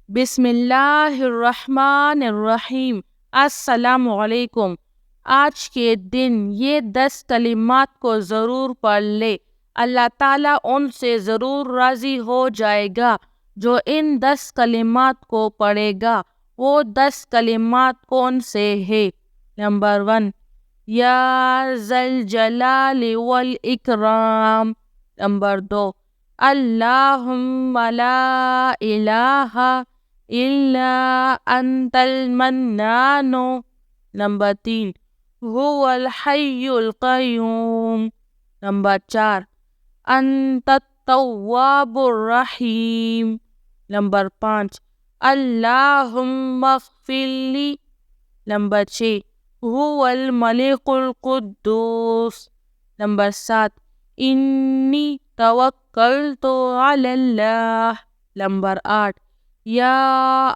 بسم اللہ الرحمن الرحیم۔ السلام علیکم۔ آج کے دن یہ 10 کلمات کو ضرور پڑھ لے، اللہ تعالیٰ ان سے ضرور راضی ہو جائے گا۔ جو ان 10 کلمات کو پڑھے گا وہ 10 کلمات کون سے ہے؟ نمبر 1، یا ذا الجلال والاکرام۔ نمبر 2، اللہم لا الہ الا انت المنان۔ نمبر 3، هو الحی القیوم۔ نمبر 4، انت التواب الرحیم۔ نمبر 5، اللہم اغفر لی۔ نمبر 6، هو الملک القدوس۔ نمبر 7، انی توکلت علی اللہ۔ نمبر 8، یا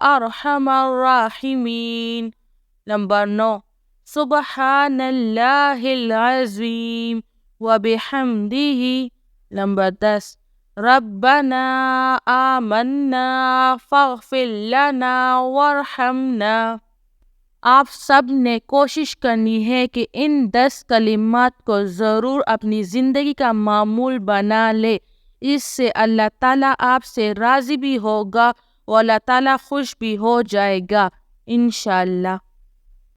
ارحم الراحمین۔ نمبر 9، سبحان اللہ العظیم وبحمدہ۔ نمبر 10، ربنا آمنا فاغفر لنا وارحمنا۔ آپ سب نے کوشش کرنی ہے کہ ان 10 کلمات کو ضرور اپنی زندگی کا معمول بنا لے۔ اس سے اللہ تعالیٰ آپ سے راضی بھی ہوگا اور اللہ تعالیٰ خوش بھی ہو جائے گا انشاءاللہ۔